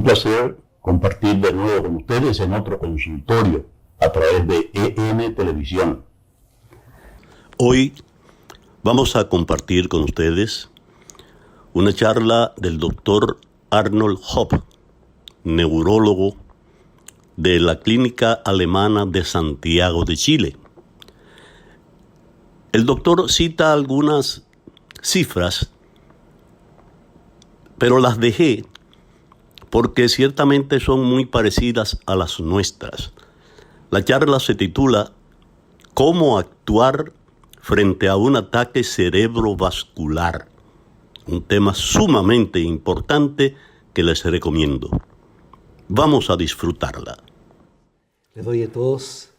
placer compartir de nuevo con ustedes en otro consultorio a través de EN Televisión. Hoy vamos a compartir con ustedes una charla del doctor Arnold Hopp, neurólogo de la Clínica Alemana de Santiago de Chile. El doctor cita algunas cifras, pero las dejé porque ciertamente son muy parecidas a las nuestras. La charla se titula ¿Cómo actuar frente a un ataque cerebrovascular? Un tema sumamente importante que les recomiendo. Vamos a disfrutarla. Les doy a todos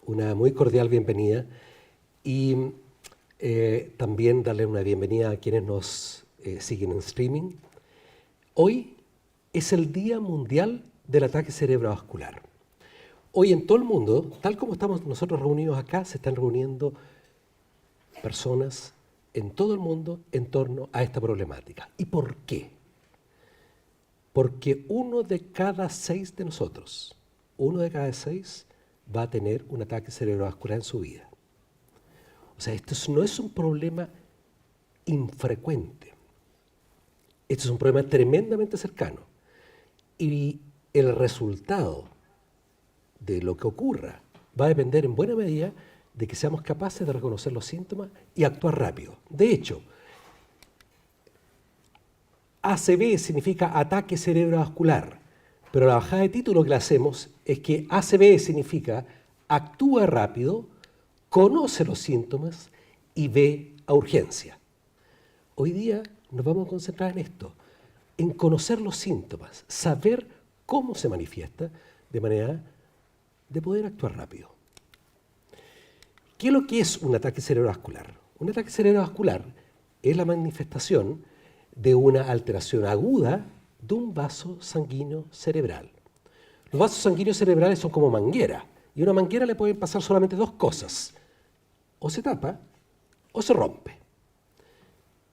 una muy cordial bienvenida y también darle una bienvenida a quienes nos siguen en streaming. Hoy es el Día Mundial del Ataque Cerebrovascular. Hoy en todo el mundo, tal como estamos nosotros reunidos acá, se están reuniendo personas en todo el mundo en torno a esta problemática. ¿Y por qué? Porque 1 de cada 6 de nosotros, 1 de cada 6 va a tener un ataque cerebrovascular en su vida. O sea, esto no es un problema infrecuente. Esto es un problema tremendamente cercano. Y el resultado de lo que ocurra va a depender en buena medida de que seamos capaces de reconocer los síntomas y actuar rápido. De hecho, ACV significa ataque cerebrovascular, pero la bajada de título que le hacemos es que ACV significa actúa rápido, conoce los síntomas y ve a urgencia. Hoy día nos vamos a concentrar en esto, en conocer los síntomas, saber cómo se manifiesta de manera de poder actuar rápido. ¿Qué es lo que es un ataque cerebrovascular? Un ataque cerebrovascular es la manifestación de una alteración aguda de un vaso sanguíneo cerebral. Los vasos sanguíneos cerebrales son como manguera, y a una manguera le pueden pasar solamente dos cosas: o se tapa o se rompe.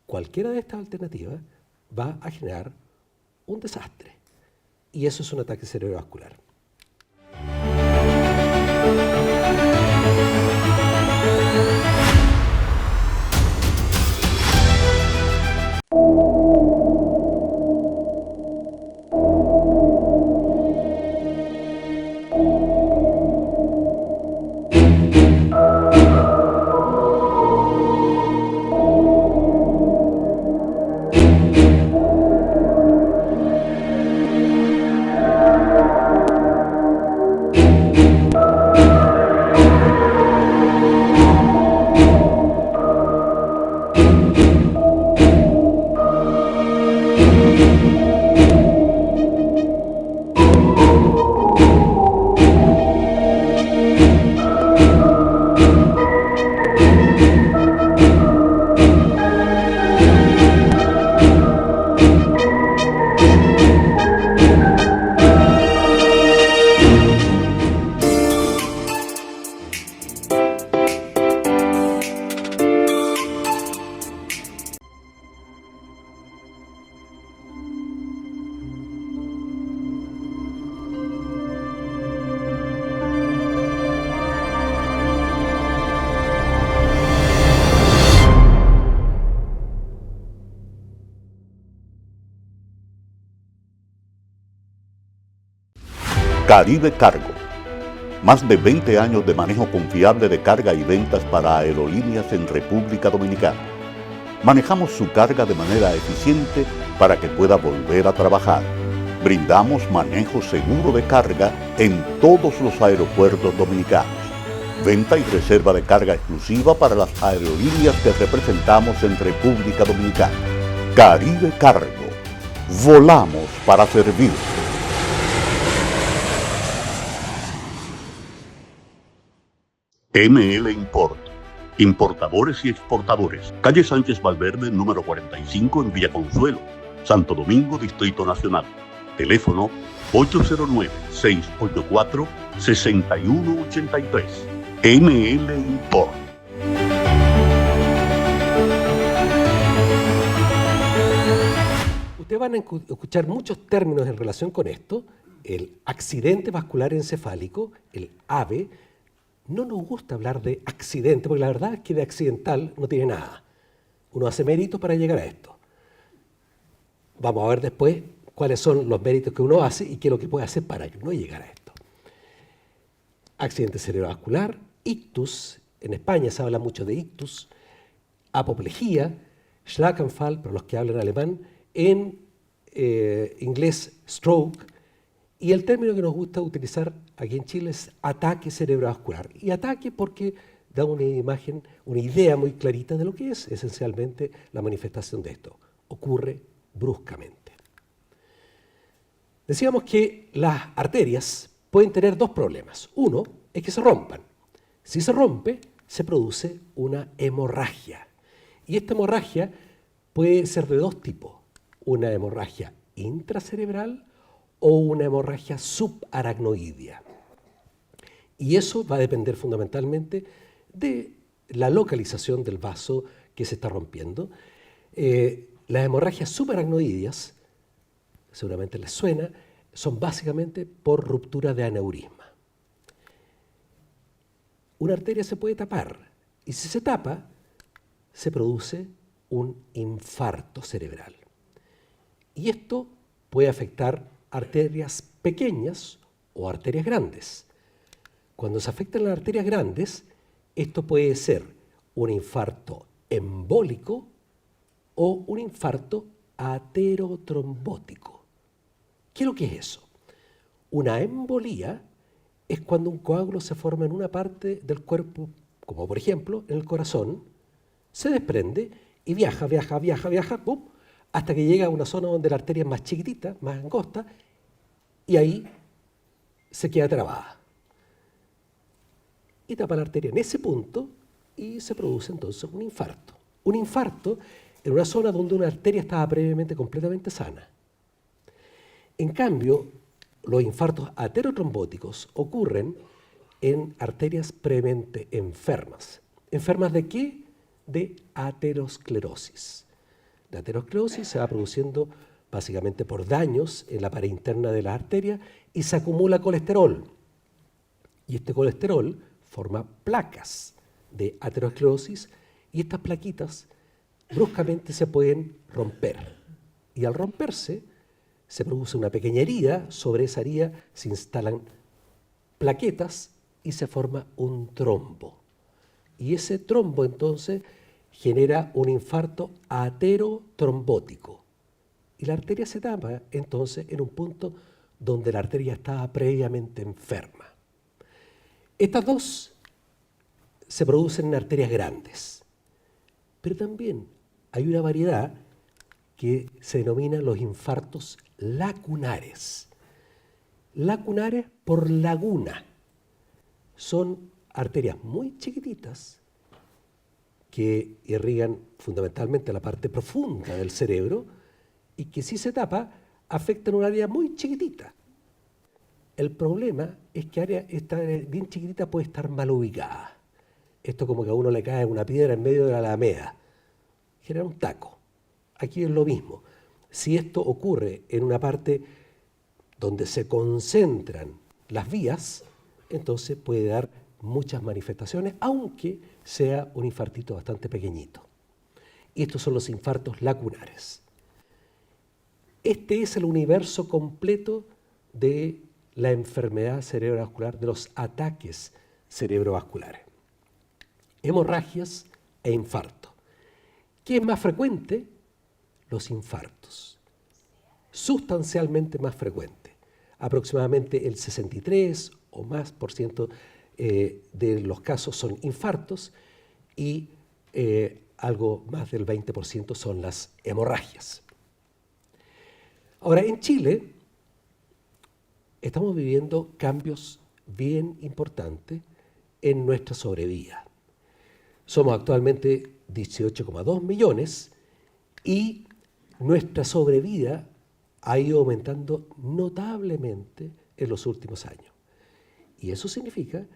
Cualquiera de estas alternativas va a generar un desastre, y eso es un ataque cerebrovascular. Caribe Cargo. Más de 20 años de manejo confiable de carga y ventas para aerolíneas en República Dominicana. Manejamos su carga de manera eficiente para que pueda volver a trabajar. Brindamos manejo seguro de carga en todos los aeropuertos dominicanos. Venta y reserva de carga exclusiva para las aerolíneas que representamos en República Dominicana. Caribe Cargo. Volamos para servir. ML Import, importadores y exportadores. Calle Sánchez Valverde, número 45 en Villa Consuelo, Santo Domingo, Distrito Nacional. Teléfono 809-684-6183. ML Import. Usted ustedes van a escuchar muchos términos en relación con esto. El accidente vascular encefálico, el AVE. No nos gusta hablar de accidente, porque la verdad es que de accidental no tiene nada. Uno hace méritos para llegar a esto. Vamos a ver después cuáles son los méritos que uno hace y qué es lo que puede hacer para no llegar a esto. Accidente cerebrovascular, ictus, en España se habla mucho de ictus, apoplejía, Schlaganfall, para los que hablan alemán, en inglés stroke, y el término que nos gusta utilizar aquí en Chile es ataque cerebrovascular. Y ataque porque da una imagen, una idea muy clarita de lo que es esencialmente la manifestación de esto. Ocurre bruscamente. Decíamos que las arterias pueden tener dos problemas. Uno es que se rompan. Si se rompe, se produce una hemorragia. Y esta hemorragia puede ser de dos tipos. Una hemorragia intracerebral o una hemorragia subaracnoidea. Y eso va a depender fundamentalmente de la localización del vaso que se está rompiendo. Las hemorragias subaracnoideas, seguramente les suena, son básicamente por ruptura de aneurisma. Una arteria se puede tapar y si se tapa, se produce un infarto cerebral. Y esto puede afectar arterias pequeñas o arterias grandes. Cuando se afectan las arterias grandes, esto puede ser un infarto embólico o un infarto aterotrombótico. ¿Qué es lo que es eso? Una embolía es cuando un coágulo se forma en una parte del cuerpo, como por ejemplo en el corazón, se desprende y viaja, ¡pum!, hasta que llega a una zona donde la arteria es más chiquitita, más angosta, y ahí se queda trabada. Y tapa la arteria en ese punto y se produce entonces un infarto. Un infarto en una zona donde una arteria estaba previamente completamente sana. En cambio, los infartos aterotrombóticos ocurren en arterias previamente enfermas. ¿Enfermas de qué? De aterosclerosis. La aterosclerosis se va produciendo básicamente por daños en la pared interna de la arteria y se acumula colesterol. Y este colesterol forma placas de aterosclerosis y estas plaquitas bruscamente se pueden romper. Y al romperse se produce una pequeña herida, sobre esa herida se instalan plaquetas y se forma un trombo. Y ese trombo entonces genera un infarto aterotrombótico. Y la arteria se tapa entonces en un punto donde la arteria estaba previamente enferma. Estas dos se producen en arterias grandes, pero también hay una variedad que se denomina los infartos lacunares. Lacunares por laguna. Son arterias muy chiquititas que irrigan fundamentalmente la parte profunda del cerebro y que si se tapa afectan un área muy chiquitita. El problema es que esta área bien chiquitita puede estar mal ubicada. Esto como que a uno le cae una piedra en medio de la alameda. Genera un taco. Aquí es lo mismo. Si esto ocurre en una parte donde se concentran las vías, entonces puede dar muchas manifestaciones, aunque sea un infartito bastante pequeñito. Y estos son los infartos lacunares. Este es el universo completo de la enfermedad cerebrovascular, de los ataques cerebrovasculares. Hemorragias e infarto. ¿Qué es más frecuente? Los infartos. Sustancialmente más frecuente. Aproximadamente el 63 o más por ciento de los casos son infartos y algo más del 20% son las hemorragias. Ahora, en Chile estamos viviendo cambios bien importantes en nuestra sobrevida. Somos actualmente 18,2 millones y nuestra sobrevida ha ido aumentando notablemente en los últimos años. Y eso significa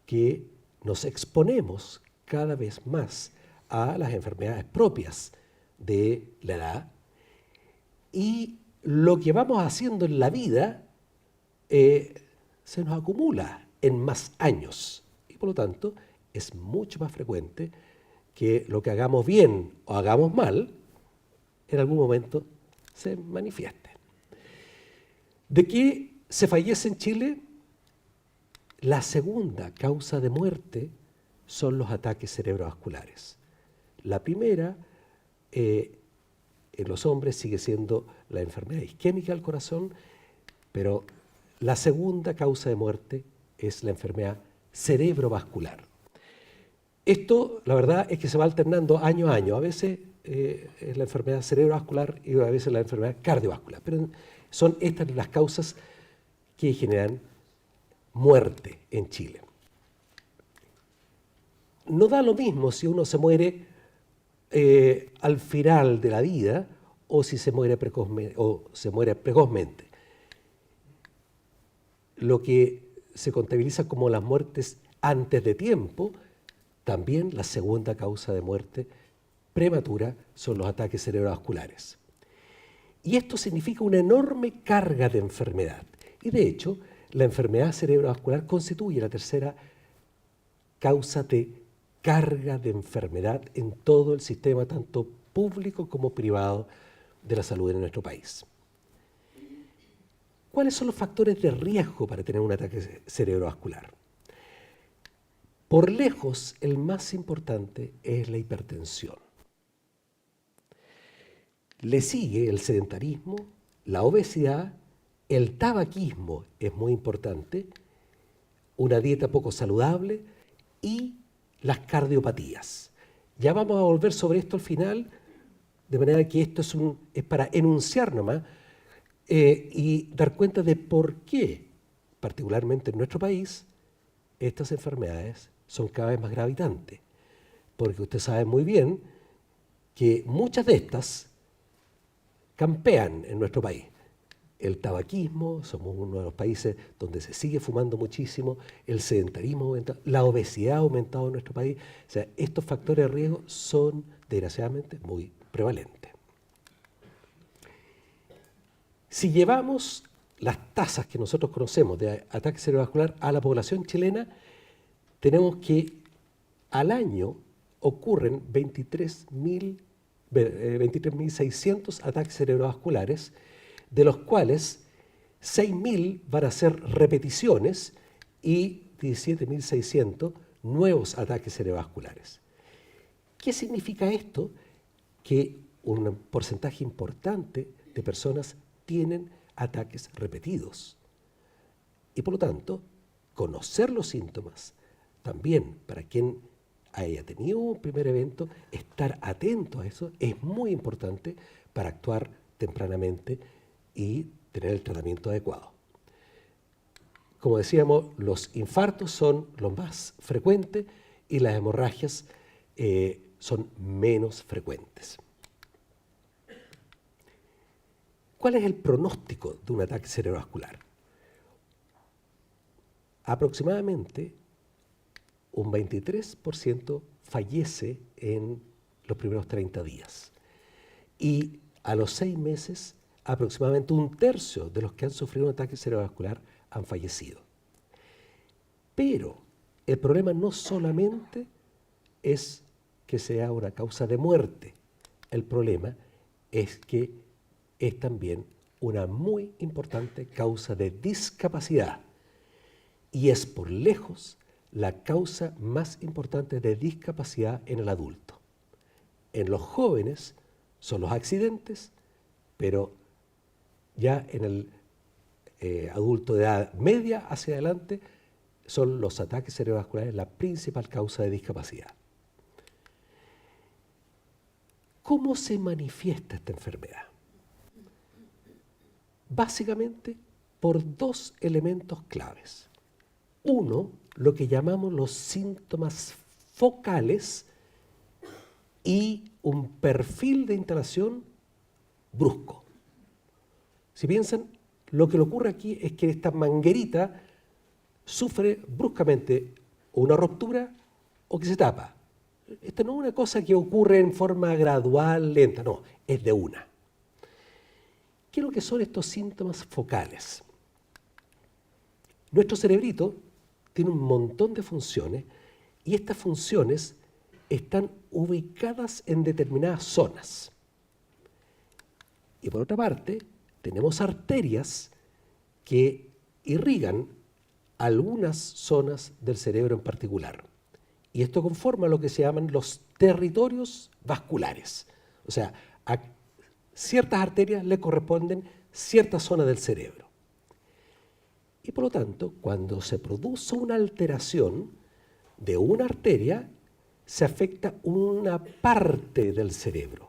que nos exponemos cada vez más a las enfermedades propias de la edad y lo que vamos haciendo en la vida se nos acumula en más años y por lo tanto es mucho más frecuente que lo que hagamos bien o hagamos mal en algún momento se manifieste. ¿De qué se fallece en Chile? La segunda causa de muerte son los ataques cerebrovasculares. La primera, en los hombres, sigue siendo la enfermedad isquémica del corazón, pero la segunda causa de muerte es la enfermedad cerebrovascular. Esto, la verdad, es que se va alternando año a año. A veces es la enfermedad cerebrovascular y a veces la enfermedad cardiovascular. Pero son estas las causas que generan muerte en Chile. No da lo mismo si uno se muere al final de la vida o si se muere precozmente. Lo que se contabiliza como las muertes antes de tiempo, también la segunda causa de muerte prematura son los ataques cerebrovasculares. Y esto significa una enorme carga de enfermedad. Y de hecho, la enfermedad cerebrovascular constituye la tercera causa de carga de enfermedad en todo el sistema, tanto público como privado, de la salud en nuestro país. ¿Cuáles son los factores de riesgo para tener un ataque cerebrovascular? Por lejos, el más importante es la hipertensión. Le sigue el sedentarismo, la obesidad, el tabaquismo es muy importante, una dieta poco saludable y las cardiopatías. Ya vamos a volver sobre esto al final, de manera que esto es para enunciar nomás y dar cuenta de por qué, particularmente en nuestro país, estas enfermedades son cada vez más gravitantes. Porque usted sabe muy bien que muchas de estas campean en nuestro país. El tabaquismo, somos uno de los países donde se sigue fumando muchísimo, el sedentarismo ha aumentado, la obesidad ha aumentado en nuestro país. O sea, estos factores de riesgo son, desgraciadamente, muy prevalentes. Si llevamos las tasas que nosotros conocemos de ataque cerebrovascular a la población chilena, tenemos que al año ocurren 23.600 ataques cerebrovasculares, de los cuales 6.000 van a ser repeticiones y 17.600 nuevos ataques cerebrovasculares. ¿Qué significa esto? Que un porcentaje importante de personas tienen ataques repetidos. Y por lo tanto, conocer los síntomas, también para quien haya tenido un primer evento, estar atento a eso es muy importante para actuar tempranamente y tener el tratamiento adecuado. Como decíamos, los infartos son los más frecuentes y las hemorragias son menos frecuentes. ¿Cuál es el pronóstico de un ataque cerebrovascular? Aproximadamente un 23% fallece en los primeros 30 días. Y a los 6 meses, aproximadamente un tercio de los que han sufrido un ataque cerebrovascular han fallecido. Pero el problema no solamente es que sea una causa de muerte. El problema es que es también una muy importante causa de discapacidad. Y es por lejos la causa más importante de discapacidad en el adulto. En los jóvenes son los accidentes, pero ya en el adulto de edad media hacia adelante son los ataques cerebrovasculares la principal causa de discapacidad. ¿Cómo se manifiesta esta enfermedad? Básicamente por 2 elementos claves. Uno, lo que llamamos los síntomas focales y un perfil de instalación brusco. Si piensan, lo que le ocurre aquí es que esta manguerita sufre bruscamente una ruptura o que se tapa. Esta no es una cosa que ocurre en forma gradual, lenta, no, es de una. ¿Qué es lo que son estos síntomas focales? Nuestro cerebrito tiene un montón de funciones y estas funciones están ubicadas en determinadas zonas. Y por otra parte, tenemos arterias que irrigan algunas zonas del cerebro en particular. Y esto conforma lo que se llaman los territorios vasculares. O sea, a ciertas arterias le corresponden ciertas zonas del cerebro. Y por lo tanto, cuando se produce una alteración de una arteria, se afecta una parte del cerebro.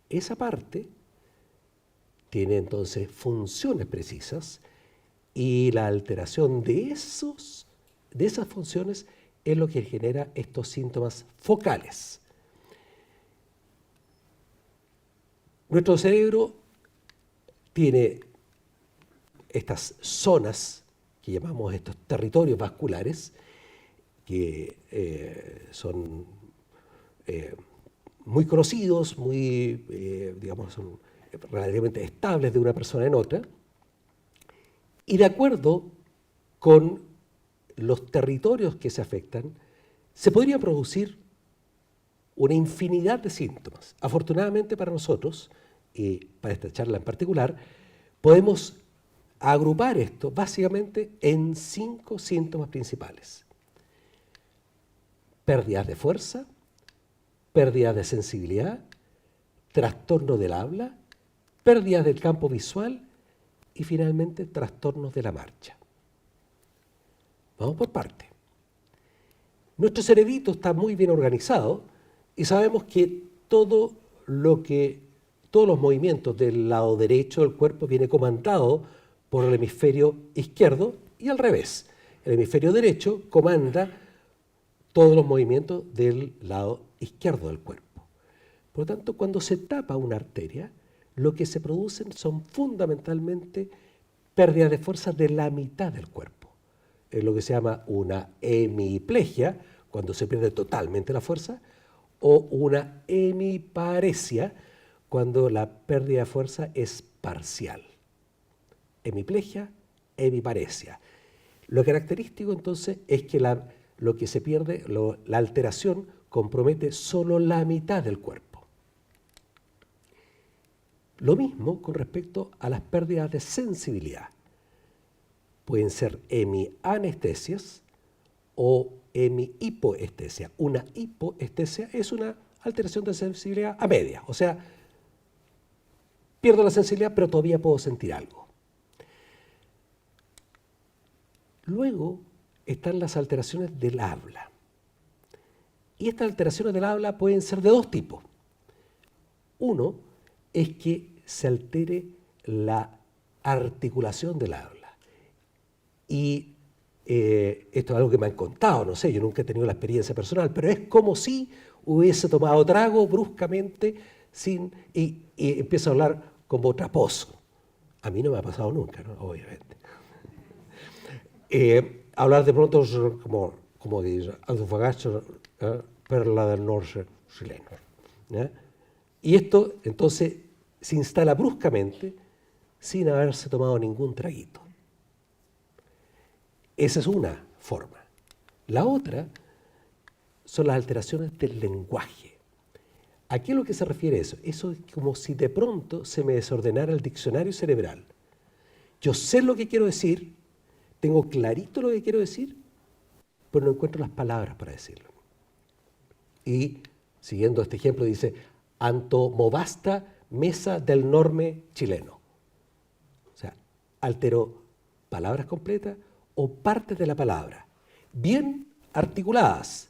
Esa parte tiene entonces funciones precisas y la alteración de esas funciones es lo que genera estos síntomas focales. Nuestro cerebro tiene estas zonas que llamamos estos territorios vasculares, que son muy conocidos, son relativamente estables de una persona en otra, y de acuerdo con los territorios que se afectan, se podría producir una infinidad de síntomas. Afortunadamente para nosotros, y para esta charla en particular, podemos agrupar esto básicamente en 5 síntomas principales: pérdidas de fuerza, pérdidas de sensibilidad, trastorno del habla, pérdidas del campo visual y finalmente trastornos de la marcha. Vamos por parte. Nuestro cerebrito está muy bien organizado y sabemos que todos los movimientos del lado derecho del cuerpo viene comandado por el hemisferio izquierdo y al revés. El hemisferio derecho comanda todos los movimientos del lado izquierdo del cuerpo. Por lo tanto, cuando se tapa una arteria, lo que se producen son fundamentalmente pérdidas de fuerza de la mitad del cuerpo. Es lo que se llama una hemiplegia, cuando se pierde totalmente la fuerza, o una hemiparesia, cuando la pérdida de fuerza es parcial. Hemiplegia, hemiparesia. Lo característico entonces es que lo que se pierde, la alteración, compromete solo la mitad del cuerpo. Lo mismo con respecto a las pérdidas de sensibilidad. Pueden ser hemianestesias o hemihipoestesia. Una hipoestesia es una alteración de sensibilidad a media, o sea, pierdo la sensibilidad pero todavía puedo sentir algo. Luego están las alteraciones del habla. Y estas alteraciones del habla pueden ser de 2 tipos. Uno es que se altere la articulación del habla. Y esto es algo que me han contado, no sé, yo nunca he tenido la experiencia personal, pero es como si hubiese tomado trago bruscamente y empiezo a hablar como traposo. A mí no me ha pasado nunca, ¿no? Obviamente. Hablar de pronto como dice Antofagasta, perla del norte chileno. ¿Ya? Y esto entonces se instala bruscamente sin haberse tomado ningún traguito. Esa es una forma. La otra son las alteraciones del lenguaje. ¿A qué es lo que se refiere eso? Eso es como si de pronto se me desordenara el diccionario cerebral. Yo sé lo que quiero decir, tengo clarito lo que quiero decir, pero no encuentro las palabras para decirlo. Y, siguiendo este ejemplo, dice, Antomovasta mesa del norme chileno. O sea, alteró palabras completas o partes de la palabra, bien articuladas,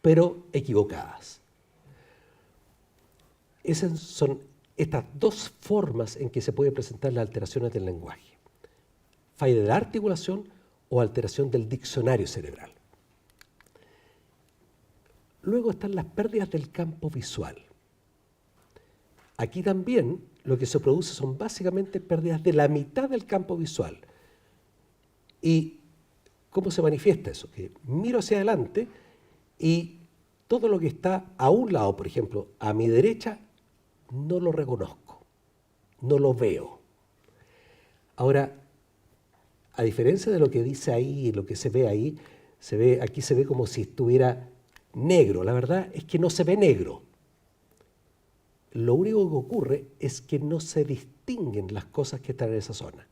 pero equivocadas. Esas son estas 2 formas en que se pueden presentar las alteraciones del lenguaje: falla de la articulación o alteración del diccionario cerebral. Luego están las pérdidas del campo visual. Aquí también lo que se produce son básicamente pérdidas de la mitad del campo visual. ¿Y cómo se manifiesta eso? Que miro hacia adelante y todo lo que está a un lado, por ejemplo, a mi derecha, no lo reconozco. no lo veo. Ahora, a diferencia de lo que dice ahí, lo que se ve ahí, aquí se ve como si estuviera negro. La verdad es que no se ve negro. Lo único que ocurre es que no se distinguen las cosas que están en esa zona.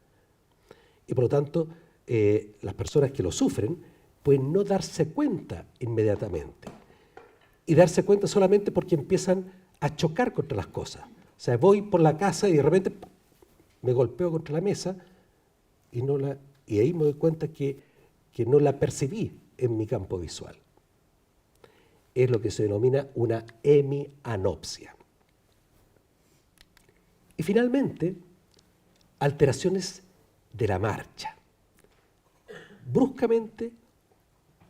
Y por lo tanto, las personas que lo sufren pueden no darse cuenta inmediatamente. Y darse cuenta solamente porque empiezan a chocar contra las cosas. O sea, voy por la casa y de repente me golpeo contra la mesa y ahí me doy cuenta que no la percibí en mi campo visual. Es lo que se denomina una hemianopsia. Y finalmente, alteraciones de la marcha. Bruscamente,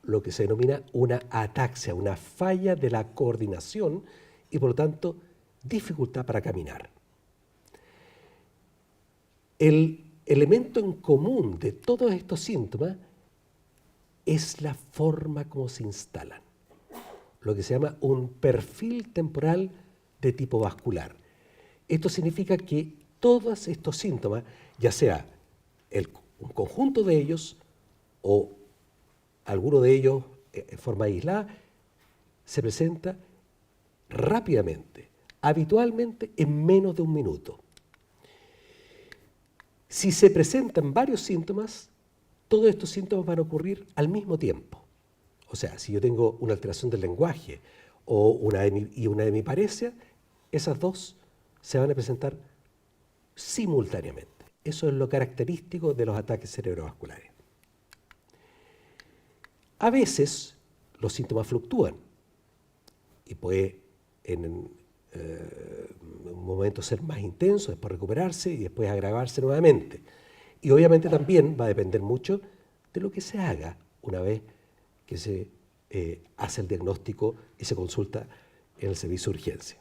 lo que se denomina una ataxia, una falla de la coordinación y por lo tanto dificultad para caminar. El elemento en común de todos estos síntomas es la forma como se instalan, lo que se llama un perfil temporal de tipo vascular. Esto significa que todos estos síntomas, ya sea un conjunto de ellos o alguno de ellos en forma aislada, se presenta rápidamente, habitualmente en menos de un minuto. Si se presentan varios síntomas, todos estos síntomas van a ocurrir al mismo tiempo. O sea, si yo tengo una alteración del lenguaje o una hemiparesia, esas dos se van a presentar simultáneamente. Eso es lo característico de los ataques cerebrovasculares. A veces los síntomas fluctúan y puede en un momento ser más intenso, después recuperarse y después agravarse nuevamente. Y obviamente también va a depender mucho de lo que se haga una vez que se hace el diagnóstico y se consulta en el servicio de urgencia.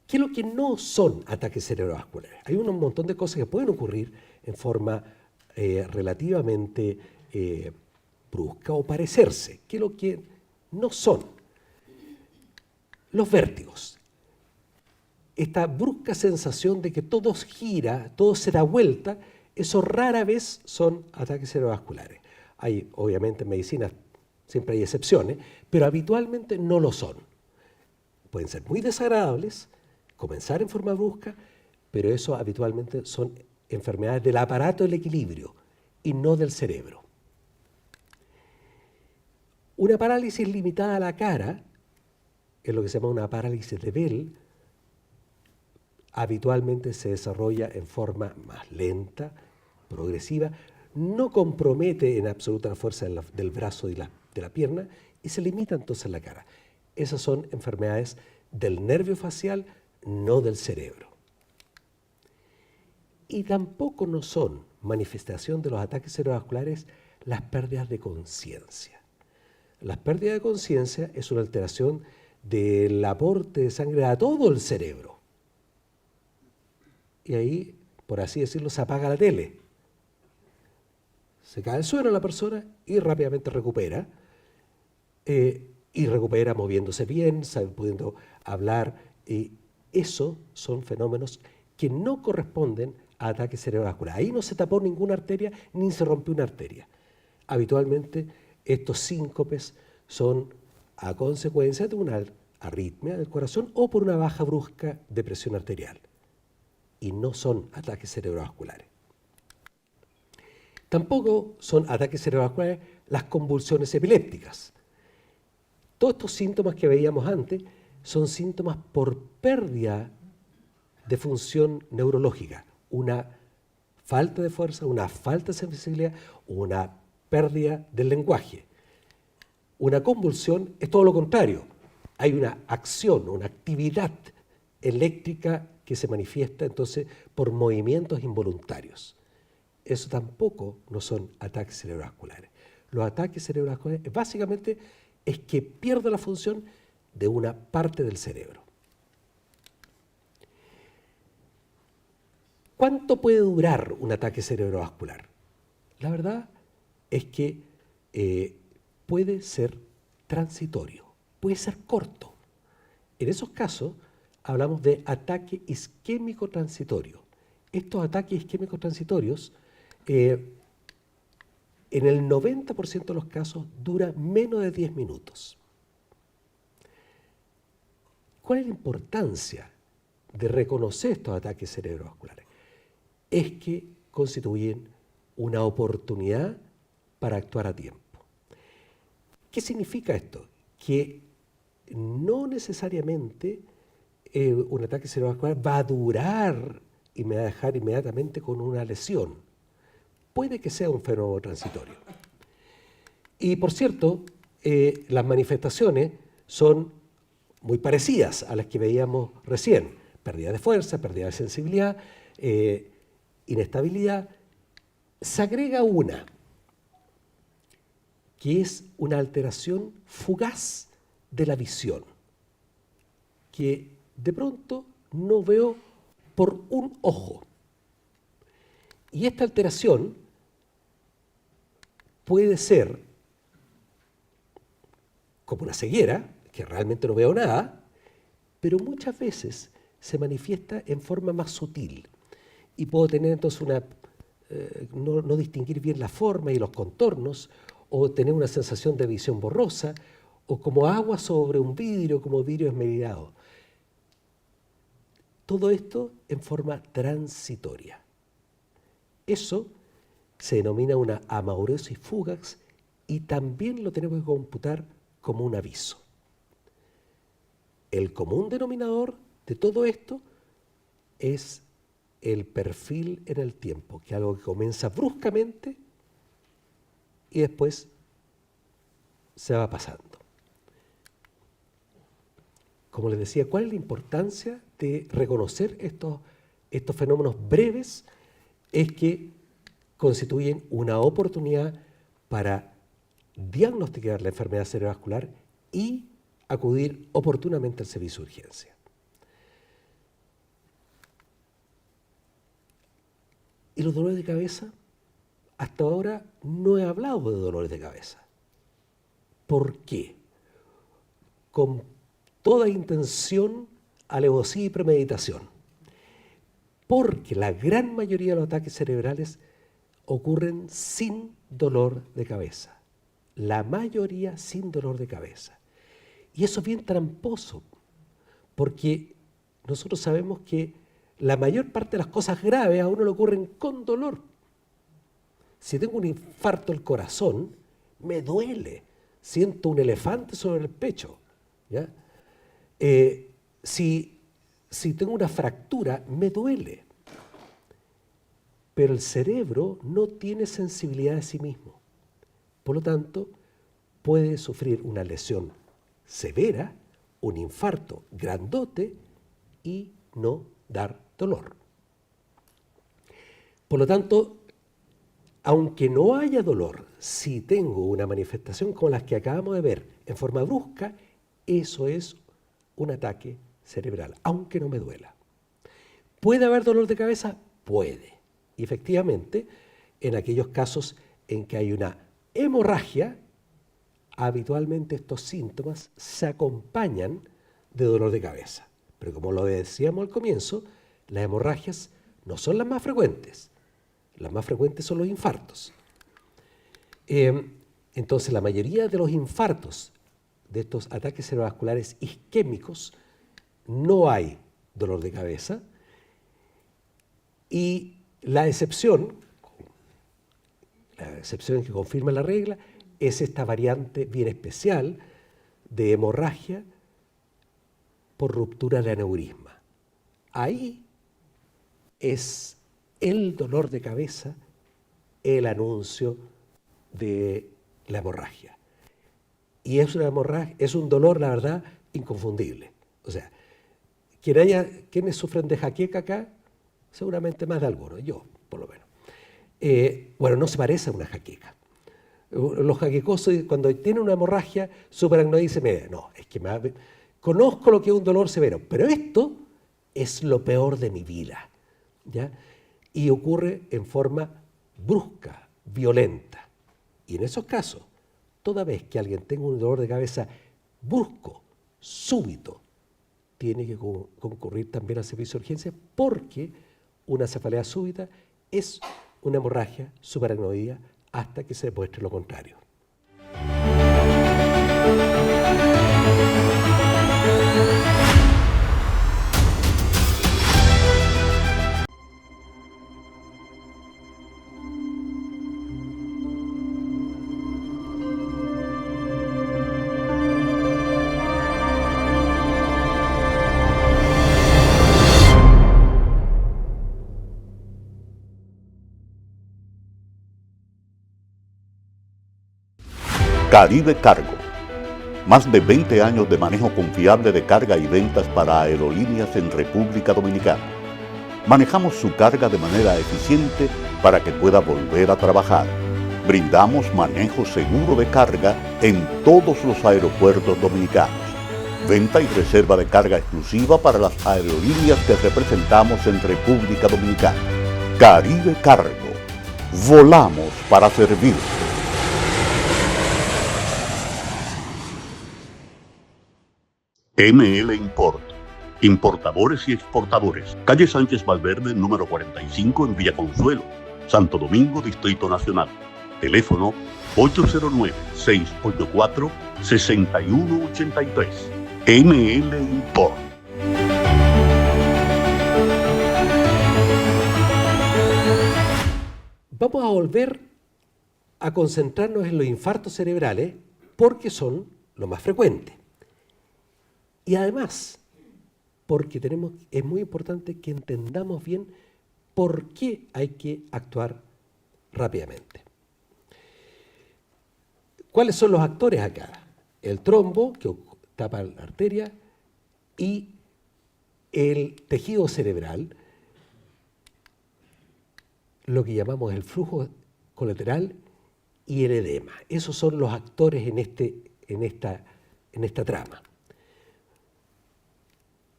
¿Qué es lo que no son ataques cerebrovasculares? Hay un montón de cosas que pueden ocurrir en forma relativamente brusca o parecerse. ¿Qué es lo que no son? Los vértigos. Esta brusca sensación de que todo gira, todo se da vuelta, eso rara vez son ataques cerebrovasculares. Hay, obviamente, en medicina siempre hay excepciones, pero habitualmente no lo son. Pueden ser muy desagradables, comenzar en forma brusca, pero eso habitualmente son enfermedades del aparato del equilibrio y no del cerebro. Una parálisis limitada a la cara, es lo que se llama una parálisis de Bell, habitualmente se desarrolla en forma más lenta, progresiva, no compromete en absoluta la fuerza del brazo y de la pierna y se limita entonces a la cara. Esas son enfermedades del nervio facial, no del cerebro. Y tampoco no son manifestación de los ataques cerebrovasculares las pérdidas de conciencia. Las pérdidas de conciencia es una alteración del aporte de sangre a todo el cerebro. Y ahí, por así decirlo, se apaga la tele. Se cae al suelo la persona y rápidamente recupera. Y recupera moviéndose bien, pudiendo hablar. Y eso son fenómenos que no corresponden a ataques cerebrovasculares. Ahí no se tapó ninguna arteria ni se rompió una arteria. Habitualmente estos síncopes son a consecuencia de una arritmia del corazón o por una baja brusca de presión arterial. Y no son ataques cerebrovasculares. Tampoco son ataques cerebrovasculares las convulsiones epilépticas. Todos estos síntomas que veíamos antes son síntomas por pérdida de función neurológica, una falta de fuerza, una falta de sensibilidad, una pérdida del lenguaje. Una convulsión es todo lo contrario. Hay una acción, una actividad eléctrica que se manifiesta entonces por movimientos involuntarios. Eso tampoco no son ataques cerebrovasculares. Los ataques cerebrovasculares básicamente es que pierde la función de una parte del cerebro. ¿Cuánto puede durar un ataque cerebrovascular? La verdad es que puede ser transitorio, puede ser corto. En esos casos, hablamos de ataque isquémico transitorio. Estos ataques isquémicos transitorios, en el 90% de los casos, duran menos de 10 minutos. ¿Cuál es la importancia de reconocer estos ataques cerebrovasculares? Es que constituyen una oportunidad para actuar a tiempo. ¿Qué significa esto? Que no necesariamente un ataque cerebrovascular va a durar y me va a dejar inmediatamente con una lesión. Puede que sea un fenómeno transitorio. Y por cierto, las manifestaciones son muy parecidas a las que veíamos recién. Pérdida de fuerza, pérdida de sensibilidad, inestabilidad. Se agrega una, que es una alteración fugaz de la visión, que de pronto no veo por un ojo. Y esta alteración puede ser como una ceguera, que realmente no veo nada, pero muchas veces se manifiesta en forma más sutil. Y puedo tener entonces no distinguir bien la forma y los contornos, o tener una sensación de visión borrosa, o como agua sobre un vidrio, como vidrio esmerilado. Todo esto en forma transitoria. Eso se denomina una amaurosis fugax y también lo tenemos que computar como un aviso. El común denominador de todo esto es el perfil en el tiempo, que es algo que comienza bruscamente y después se va pasando. Como les decía, ¿cuál es la importancia de reconocer estos fenómenos breves? Es que constituyen una oportunidad para diagnosticar la enfermedad cerebrovascular y acudir oportunamente al servicio de urgencia. ¿Y los dolores de cabeza? Hasta ahora no he hablado de dolores de cabeza. ¿Por qué? Con toda intención, alevosía y premeditación. Porque la gran mayoría de los ataques cerebrales ocurren sin dolor de cabeza. La mayoría sin dolor de cabeza. Y eso es bien tramposo, porque nosotros sabemos que la mayor parte de las cosas graves a uno le ocurren con dolor. Si tengo un infarto del corazón, me duele. Siento un elefante sobre el pecho. ¿Ya? Si tengo una fractura, me duele. Pero el cerebro no tiene sensibilidad de sí mismo. Por lo tanto, puede sufrir una lesión severa, un infarto grandote y no dar dolor. Por lo tanto, aunque no haya dolor, si tengo una manifestación como las que acabamos de ver en forma brusca, eso es un ataque cerebral, aunque no me duela. ¿Puede haber dolor de cabeza? Puede. Y efectivamente, en aquellos casos en que hay una hemorragia, habitualmente estos síntomas se acompañan de dolor de cabeza. Pero como lo decíamos al comienzo, las hemorragias no son las más frecuentes. Las más frecuentes son los infartos. Entonces, la mayoría de los infartos, de estos ataques cerebrovasculares isquémicos, no hay dolor de cabeza. Y la excepción que confirma la regla, es esta variante bien especial de hemorragia por ruptura de aneurisma. Ahí es el dolor de cabeza el anuncio de la hemorragia. Y es un dolor, la verdad, inconfundible. O sea, quienes sufren de jaqueca acá, seguramente más de algunos, yo por lo menos. Bueno, no se parece a una jaqueca. Los jaquecosos, cuando tienen una hemorragia, superan y dicen, no, es que conozco lo que es un dolor severo, pero esto es lo peor de mi vida. ¿Ya? Y ocurre en forma brusca, violenta. Y en esos casos, toda vez que alguien tenga un dolor de cabeza brusco, súbito, tiene que concurrir también al servicio de urgencia porque una cefalea súbita es una hemorragia subaracnoidea hasta que se demuestre lo contrario. Caribe Cargo. Más de 20 años de manejo confiable de carga y ventas para aerolíneas en República Dominicana. Manejamos su carga de manera eficiente para que pueda volver a trabajar. Brindamos manejo seguro de carga en todos los aeropuertos dominicanos. Venta y reserva de carga exclusiva para las aerolíneas que representamos en República Dominicana. Caribe Cargo. Volamos para servir. ML Import, importadores y exportadores. Calle Sánchez Valverde, número 45 en Villa Consuelo, Santo Domingo, Distrito Nacional. Teléfono 809-684-6183. ML Import. Vamos a volver a concentrarnos en los infartos cerebrales porque son lo más frecuentes. Y además, porque es muy importante que entendamos bien por qué hay que actuar rápidamente. ¿Cuáles son los actores acá? El trombo, que tapa la arteria, y el tejido cerebral, lo que llamamos el flujo colateral y el edema. Esos son los actores en esta trama.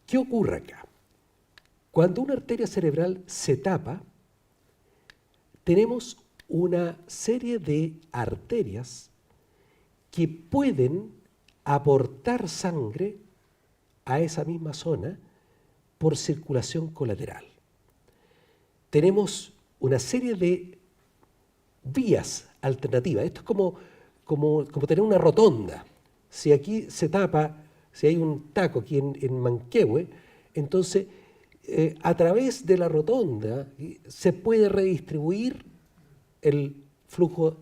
¿Qué ocurre acá? Cuando una arteria cerebral se tapa, tenemos una serie de arterias que pueden aportar sangre a esa misma zona por circulación colateral. Tenemos una serie de vías alternativas. Esto es como tener una rotonda. Si aquí se tapa, si hay un taco aquí en Manquehue, entonces a través de la rotonda se puede redistribuir el flujo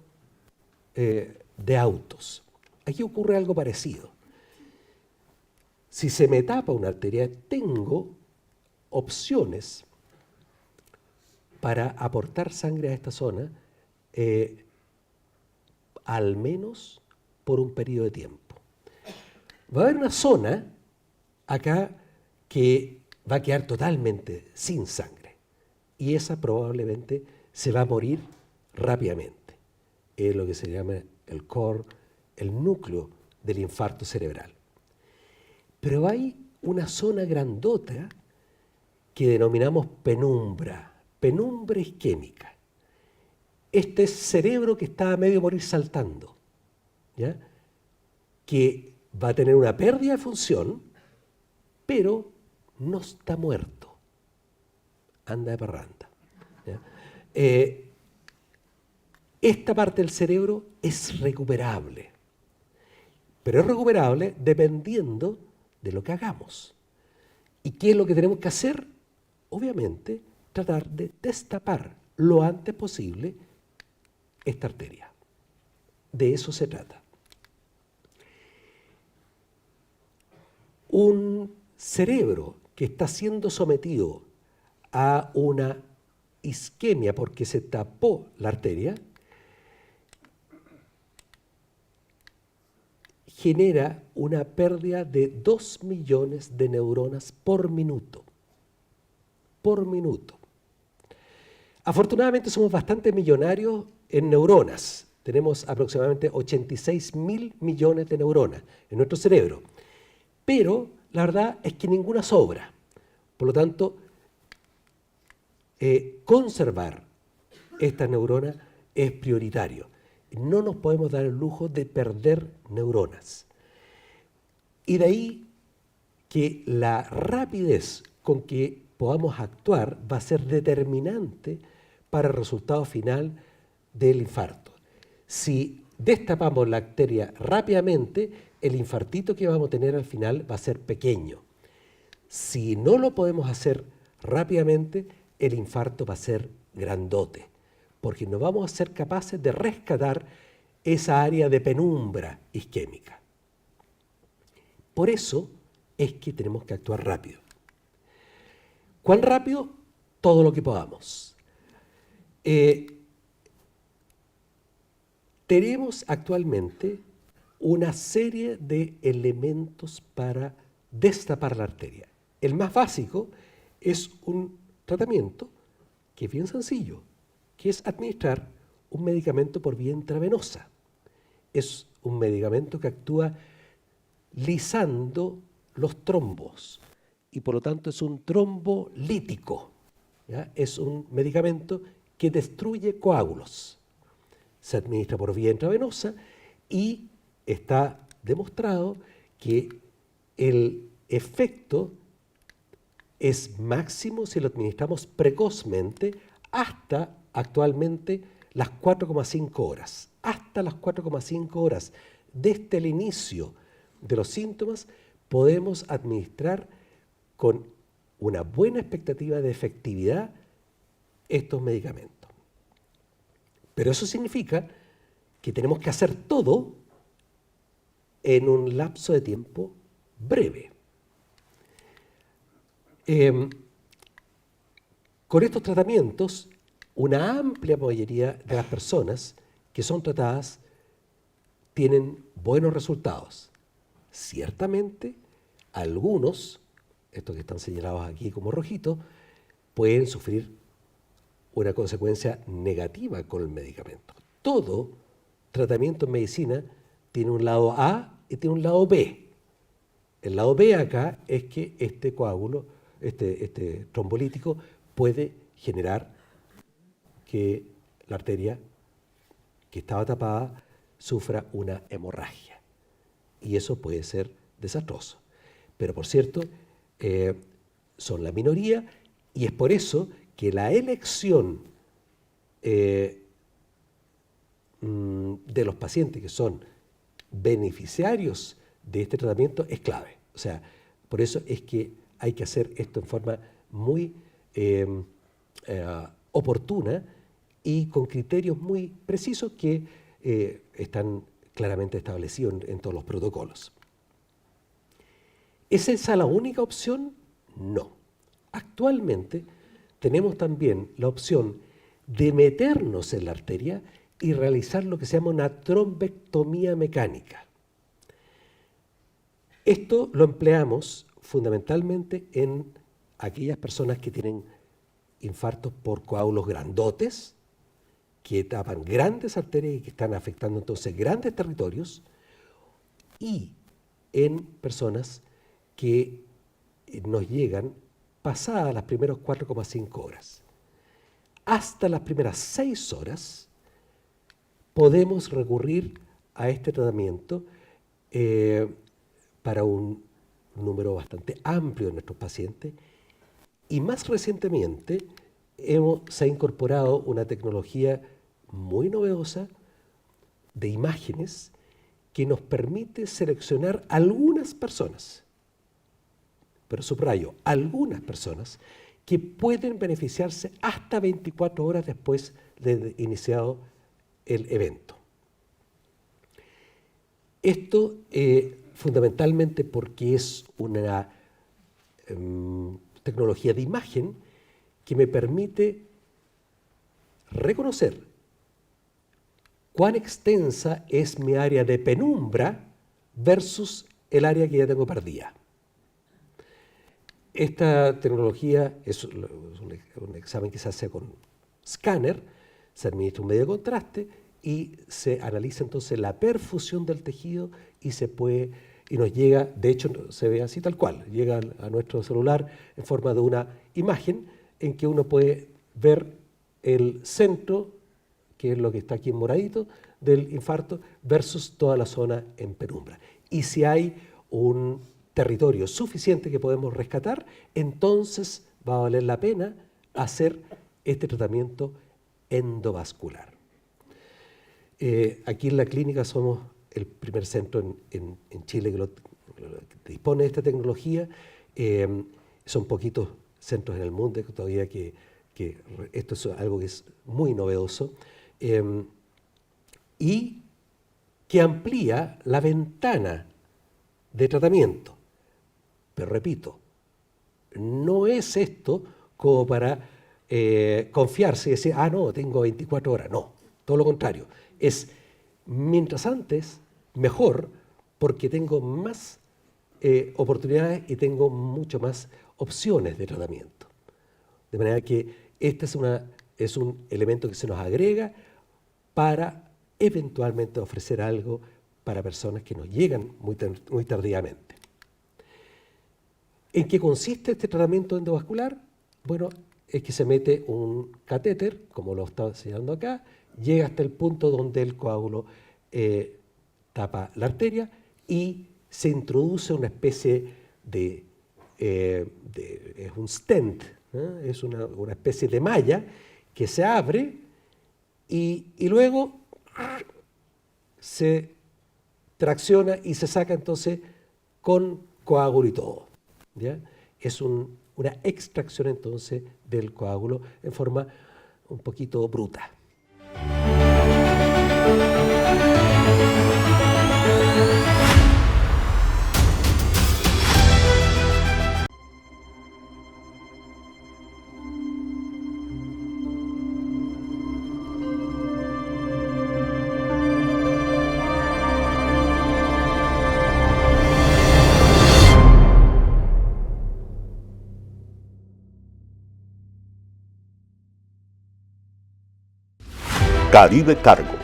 de autos. Aquí ocurre algo parecido. Si se me tapa una arteria, tengo opciones para aportar sangre a esta zona, al menos por un periodo de tiempo. Va a haber una zona acá que va a quedar totalmente sin sangre y esa probablemente se va a morir rápidamente. Es lo que se llama el core, el núcleo del infarto cerebral. Pero hay una zona grandota que denominamos penumbra isquémica. Este es cerebro que está a medio morir saltando, ¿ya? Que va a tener una pérdida de función, pero no está muerto. Anda de parranda. ¿Ya? Esta parte del cerebro es recuperable, pero es recuperable dependiendo de lo que hagamos. ¿Y qué es lo que tenemos que hacer? Obviamente, tratar de destapar lo antes posible esta arteria. De eso se trata. Un cerebro que está siendo sometido a una isquemia porque se tapó la arteria, genera una pérdida de 2 millones de neuronas por minuto. Por minuto. Afortunadamente somos bastante millonarios en neuronas. Tenemos aproximadamente 86.000 millones de neuronas en nuestro cerebro. Pero la verdad es que ninguna sobra. Por lo tanto, conservar estas neuronas es prioritario. No nos podemos dar el lujo de perder neuronas. Y de ahí que la rapidez con que podamos actuar va a ser determinante para el resultado final del infarto. Si destapamos la arteria rápidamente, el infartito que vamos a tener al final va a ser pequeño. Si no lo podemos hacer rápidamente, el infarto va a ser grandote, porque no vamos a ser capaces de rescatar esa área de penumbra isquémica. Por eso es que tenemos que actuar rápido. ¿Cuán rápido? Todo lo que podamos. Tenemos actualmente una serie de elementos para destapar la arteria. El más básico es un tratamiento que es bien sencillo, que es administrar un medicamento por vía intravenosa. Es un medicamento que actúa lisando los trombos y por lo tanto es un trombolítico, ¿ya? Es un medicamento que destruye coágulos. Se administra por vía intravenosa y está demostrado que el efecto es máximo si lo administramos precozmente hasta actualmente las 4,5 horas. Hasta las 4,5 horas desde el inicio de los síntomas podemos administrar con una buena expectativa de efectividad estos medicamentos. Pero eso significa que tenemos que hacer todo en un lapso de tiempo breve. Con estos tratamientos, una amplia mayoría de las personas que son tratadas tienen buenos resultados. Ciertamente, algunos, estos que están señalados aquí como rojitos, pueden sufrir una consecuencia negativa con el medicamento. Todo tratamiento en medicina tiene un lado A y tiene un lado B. El lado B acá es que este coágulo, este trombolítico, puede generar que la arteria que estaba tapada sufra una hemorragia. Y eso puede ser desastroso. Pero por cierto, son la minoría y es por eso que la elección de los pacientes que son beneficiarios de este tratamiento es clave. O sea, por eso es que hay que hacer esto en forma muy oportuna y con criterios muy precisos que están claramente establecidos en todos los protocolos. ¿Es esa la única opción? No. Actualmente tenemos también la opción de meternos en la arteria y realizar lo que se llama una trombectomía mecánica. Esto lo empleamos fundamentalmente en aquellas personas que tienen infartos por coágulos grandotes, que tapan grandes arterias y que están afectando entonces grandes territorios, y en personas que nos llegan pasadas las primeras 4,5 horas. Hasta las primeras 6 horas podemos recurrir a este tratamiento para un número bastante amplio de nuestros pacientes, y más recientemente se ha incorporado una tecnología muy novedosa de imágenes que nos permite seleccionar algunas personas, pero subrayo, algunas personas que pueden beneficiarse hasta 24 horas después de iniciado el evento. Esto fundamentalmente porque es una tecnología de imagen que me permite reconocer cuán extensa es mi área de penumbra versus el área que ya tengo perdida. Esta tecnología es un examen que se hace con escáner, se administra un medio de contraste y se analiza entonces la perfusión del tejido y nos llega, de hecho se ve así tal cual, llega a nuestro celular en forma de una imagen en que uno puede ver el centro, que es lo que está aquí en moradito, del infarto, versus toda la zona en penumbra. Y si hay un territorio suficiente que podemos rescatar, entonces va a valer la pena hacer este tratamiento endovascular. Aquí en la clínica somos el primer centro en Chile que dispone de esta tecnología. Son poquitos centros en el mundo todavía que esto es algo que es muy novedoso y que amplía la ventana de tratamiento. Pero repito, no es esto como para confiarse y decir, ah, no, tengo 24 horas. No, todo lo contrario. Es mientras antes, mejor, porque tengo más oportunidades y tengo mucho más opciones de tratamiento. De manera que este es un elemento que se nos agrega para eventualmente ofrecer algo para personas que nos llegan muy tardíamente. ¿En qué consiste este tratamiento endovascular? Bueno, es que se mete un catéter, como lo estaba enseñando acá, llega hasta el punto donde el coágulo tapa la arteria y se introduce una especie de es un stent, es una especie de malla que se abre y luego se tracciona y se saca entonces con coágulo y todo, ¿ya? Es una extracción entonces del coágulo en forma un poquito bruta. Caribe Cargo.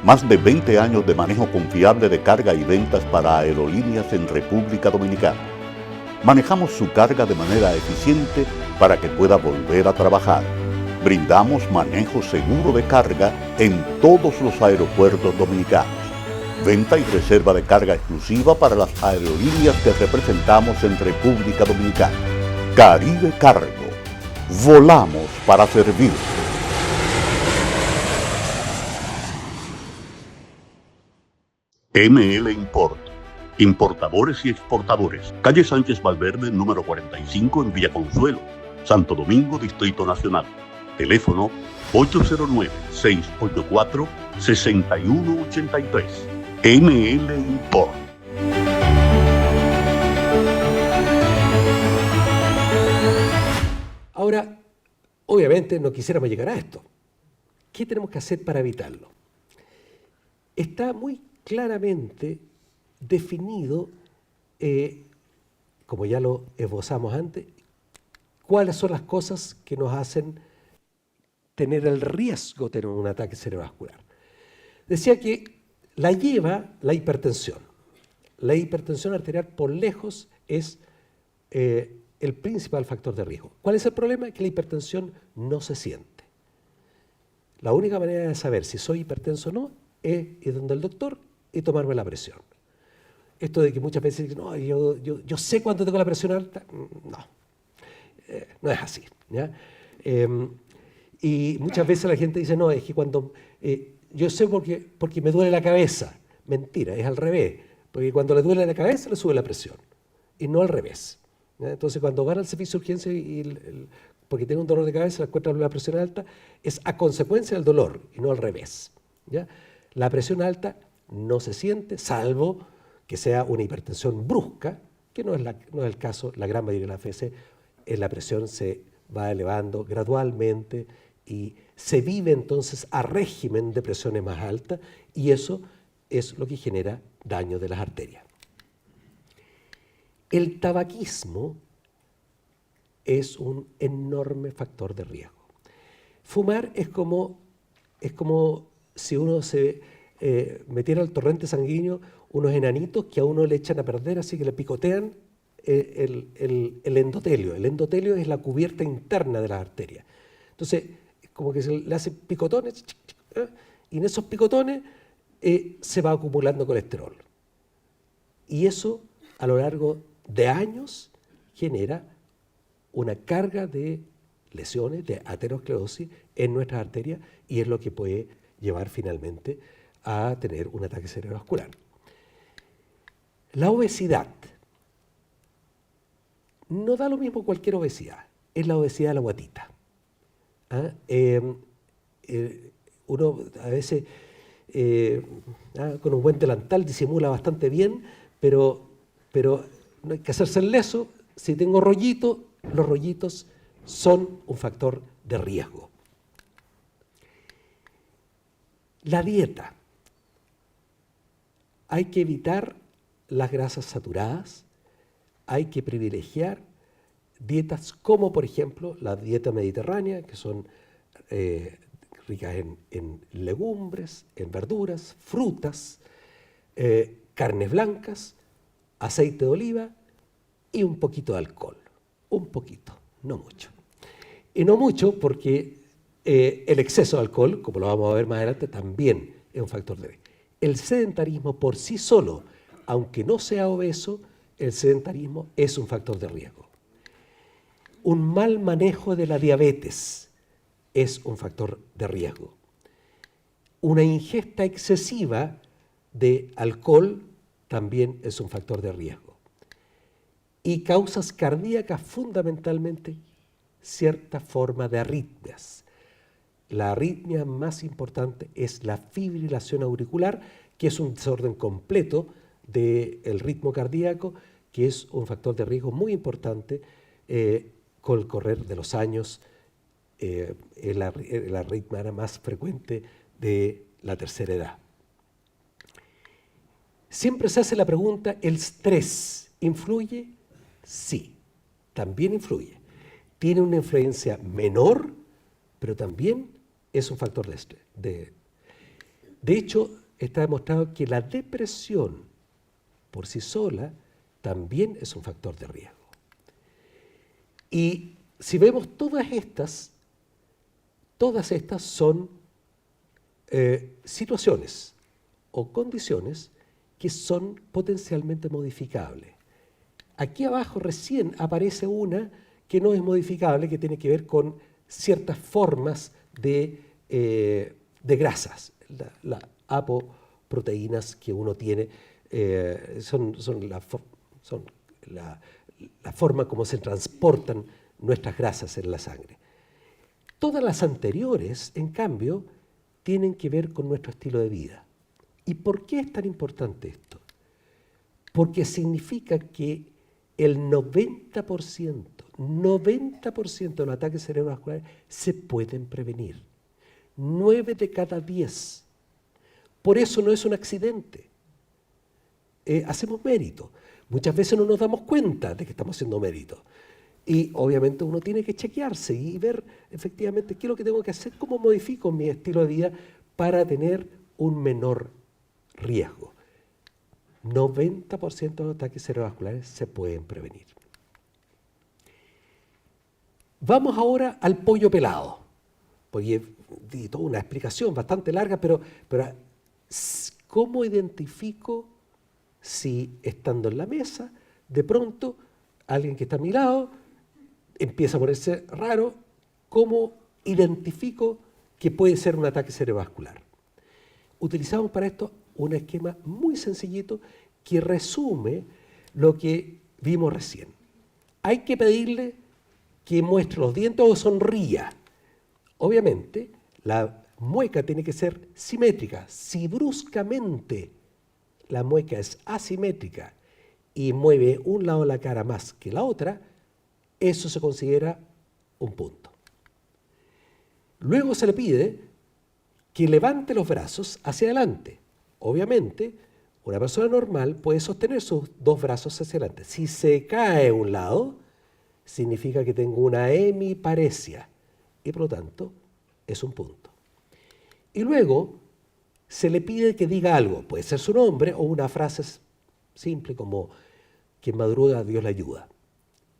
Más de 20 años de manejo confiable de carga y ventas para aerolíneas en República Dominicana. Manejamos su carga de manera eficiente para que pueda volver a trabajar. Brindamos manejo seguro de carga en todos los aeropuertos dominicanos. Venta y reserva de carga exclusiva para las aerolíneas que representamos en República Dominicana. Caribe Cargo. Volamos para servir. ML Import, importadores y exportadores. Calle Sánchez Valverde, número 45 en Villa Consuelo, Santo Domingo, Distrito Nacional. Teléfono 809-684-6183. ML Import. Ahora, obviamente no quisiéramos llegar a esto. ¿Qué tenemos que hacer para evitarlo? Está muy claramente definido, como ya lo esbozamos antes, cuáles son las cosas que nos hacen tener el riesgo de tener un ataque cerebrovascular. Decía que la lleva la hipertensión. La hipertensión arterial por lejos es el principal factor de riesgo. ¿Cuál es el problema? Que la hipertensión no se siente. La única manera de saber si soy hipertenso o no es ir donde el doctor y tomarme la presión. Esto de que muchas veces dicen, no, yo sé cuándo tengo la presión alta, no es así, ¿ya? Y muchas veces la gente dice, no, es que cuando yo sé porque me duele la cabeza. Mentira, es al revés, porque cuando le duele la cabeza le sube la presión, y no al revés, ¿ya? Entonces cuando van al servicio de urgencia porque tiene un dolor de cabeza, le encuentran la presión alta, es a consecuencia del dolor, y no al revés, ¿ya? La presión alta no se siente, salvo que sea una hipertensión brusca, que no es el caso. La gran mayoría de las veces la presión se va elevando gradualmente y se vive entonces a régimen de presiones más altas, y eso es lo que genera daño de las arterias. El tabaquismo es un enorme factor de riesgo. Fumar es como si uno se metiera al torrente sanguíneo unos enanitos que a uno le echan a perder, así que le picotean el endotelio. El endotelio es la cubierta interna de las arterias. Entonces, como que se le hacen picotones, y en esos picotones se va acumulando colesterol. Y eso a lo largo de años genera una carga de lesiones, de aterosclerosis en nuestras arterias, y es lo que puede llevar finalmente a tener un ataque cerebrovascular. La obesidad. No da lo mismo cualquier obesidad, es la obesidad de la guatita. Uno a veces con un buen delantal disimula bastante bien, pero no hay que hacerse el leso. Si tengo rollito, los rollitos son un factor de riesgo. La dieta. Hay que evitar las grasas saturadas, hay que privilegiar dietas como, por ejemplo, la dieta mediterránea, que son ricas en legumbres, en verduras, frutas, carnes blancas, aceite de oliva y un poquito de alcohol. Un poquito, no mucho. Y no mucho porque el exceso de alcohol, como lo vamos a ver más adelante, también es un factor de riesgo. El sedentarismo por sí solo, aunque no sea obeso, el sedentarismo es un factor de riesgo. Un mal manejo de la diabetes es un factor de riesgo. Una ingesta excesiva de alcohol también es un factor de riesgo. Y causas cardíacas, fundamentalmente, cierta forma de arritmias. La arritmia más importante es la fibrilación auricular, que es un desorden completo del ritmo cardíaco, que es un factor de riesgo muy importante con el correr de los años. La arritmia era más frecuente de la tercera edad. Siempre se hace la pregunta, ¿el estrés influye? Sí, también influye. Tiene una influencia menor, pero también es un factor de estrés. De hecho, está demostrado que la depresión por sí sola también es un factor de riesgo. Y si vemos todas estas son situaciones o condiciones que son potencialmente modificables. Aquí abajo recién aparece una que no es modificable, que tiene que ver con ciertas formas de grasas. Las apoproteínas que uno tiene son la forma como se transportan nuestras grasas en la sangre. Todas las anteriores, en cambio, tienen que ver con nuestro estilo de vida. ¿Y por qué es tan importante esto? Porque significa que el 90% de los ataques cerebrovasculares se pueden prevenir. 9 de cada 10. Por eso no es un accidente. Hacemos mérito. Muchas veces no nos damos cuenta de que estamos haciendo mérito. Y obviamente uno tiene que chequearse y ver efectivamente qué es lo que tengo que hacer, cómo modifico mi estilo de vida para tener un menor riesgo. 90% de los ataques cerebrovasculares se pueden prevenir. Vamos ahora al pollo pelado. Porque di toda una explicación bastante larga, pero ¿cómo identifico si estando en la mesa, de pronto alguien que está a mi lado empieza a ponerse raro? ¿Cómo identifico que puede ser un ataque cerebrovascular? Utilizamos para esto un esquema muy sencillito que resume lo que vimos recién. Hay que pedirle que muestre los dientes o sonría. Obviamente, la mueca tiene que ser simétrica. Si bruscamente la mueca es asimétrica y mueve un lado de la cara más que la otra, eso se considera un punto. Luego se le pide que levante los brazos hacia adelante. Obviamente, una persona normal puede sostener sus dos brazos hacia adelante. Si se cae un lado, significa que tengo una hemiparesia y por lo tanto es un punto. Y luego se le pide que diga algo, puede ser su nombre o una frase simple como quien madruga Dios le ayuda.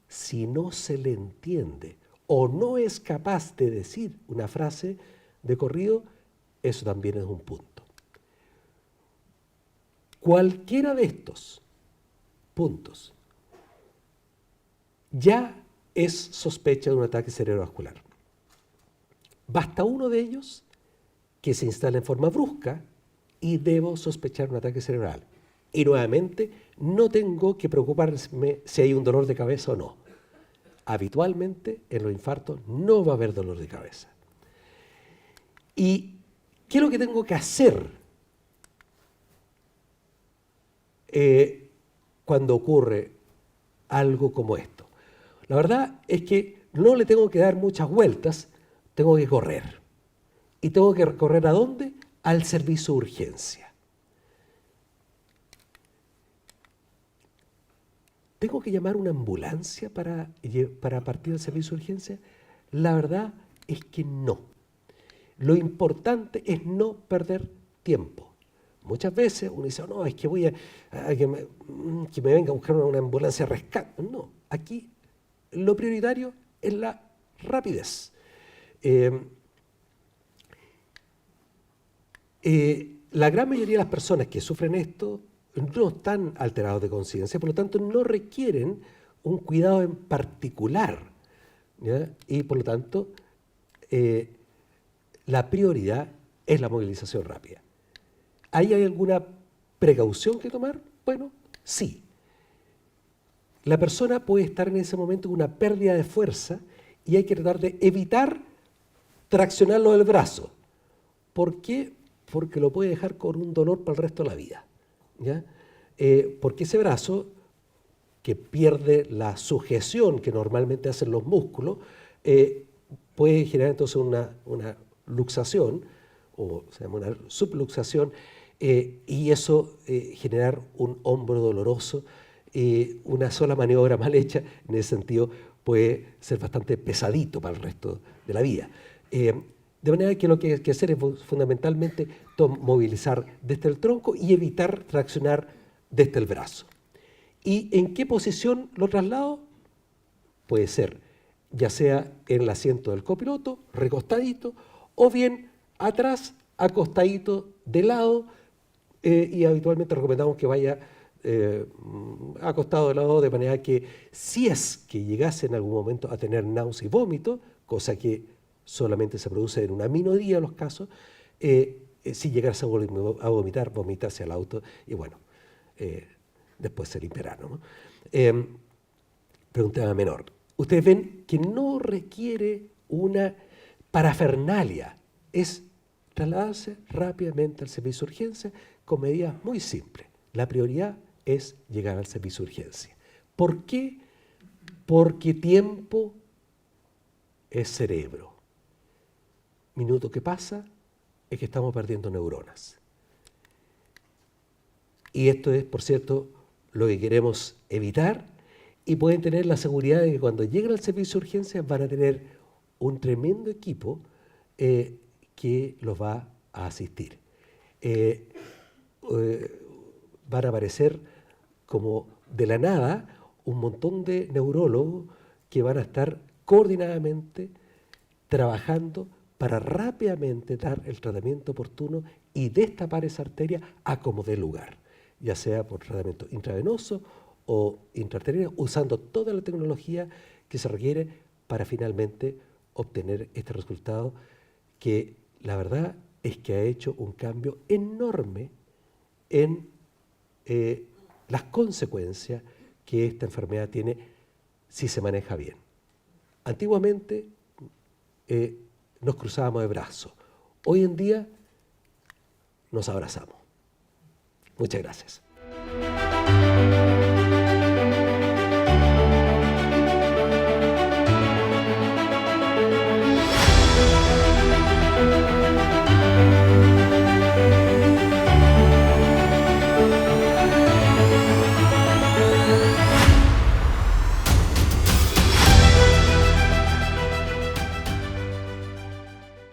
Si no se le entiende o no es capaz de decir una frase de corrido, eso también es un punto. Cualquiera de estos puntos, ya es sospecha de un ataque cerebrovascular. Basta uno de ellos que se instale en forma brusca y debo sospechar un ataque cerebral. Y nuevamente, no tengo que preocuparme si hay un dolor de cabeza o no. Habitualmente, en los infartos no va a haber dolor de cabeza. ¿Y qué es lo que tengo que hacer cuando ocurre algo como esto? La verdad es que no le tengo que dar muchas vueltas, tengo que correr. ¿Y tengo que correr a dónde? Al servicio de urgencia. ¿Tengo que llamar una ambulancia para partir al servicio de urgencia? La verdad es que no. Lo importante es no perder tiempo. Muchas veces uno dice, no, es que voy a que me venga a buscar una ambulancia de rescate. No, aquí lo prioritario es la rapidez. La gran mayoría de las personas que sufren esto no están alterados de conciencia, por lo tanto no requieren un cuidado en particular, ¿ya? Y por lo tanto la prioridad es la movilización rápida. ¿Hay alguna precaución que tomar? Bueno, sí. La persona puede estar en ese momento con una pérdida de fuerza y hay que tratar de evitar traccionarlo del brazo. ¿Por qué? Porque lo puede dejar con un dolor para el resto de la vida, ¿ya? Porque ese brazo, que pierde la sujeción que normalmente hacen los músculos, puede generar entonces una luxación, o se llama una subluxación, y eso generar un hombro doloroso. Una sola maniobra mal hecha, en ese sentido, puede ser bastante pesadito para el resto de la vida. De manera que lo que hay que hacer es fundamentalmente movilizar desde el tronco y evitar traccionar desde el brazo. ¿Y en qué posición lo traslado? Puede ser ya sea en el asiento del copiloto, recostadito, o bien atrás, acostadito de lado, y habitualmente recomendamos que vaya acostado de lado, de manera que si es que llegase en algún momento a tener náusea y vómito, cosa que solamente se produce en una minoría de los casos, si llegase a vomitar, vomitarse al auto y bueno, después se limpiará, ¿no? Preguntaba menor. Ustedes ven que no requiere una parafernalia, es trasladarse rápidamente al servicio de urgencia con medidas muy simples. La prioridad es llegar al servicio de urgencia. ¿Por qué? Porque tiempo es cerebro. Minuto que pasa es que estamos perdiendo neuronas. Y esto es, por cierto, lo que queremos evitar, y pueden tener la seguridad de que cuando lleguen al servicio de urgencia van a tener un tremendo equipo que los va a asistir. Van a aparecer como de la nada un montón de neurólogos que van a estar coordinadamente trabajando para rápidamente dar el tratamiento oportuno y destapar esa arteria a como dé lugar, ya sea por tratamiento intravenoso o intraarterial, usando toda la tecnología que se requiere para finalmente obtener este resultado que la verdad es que ha hecho un cambio enorme en las consecuencias que esta enfermedad tiene si se maneja bien. Antiguamente nos cruzábamos de brazos. Hoy en día nos abrazamos. Muchas gracias.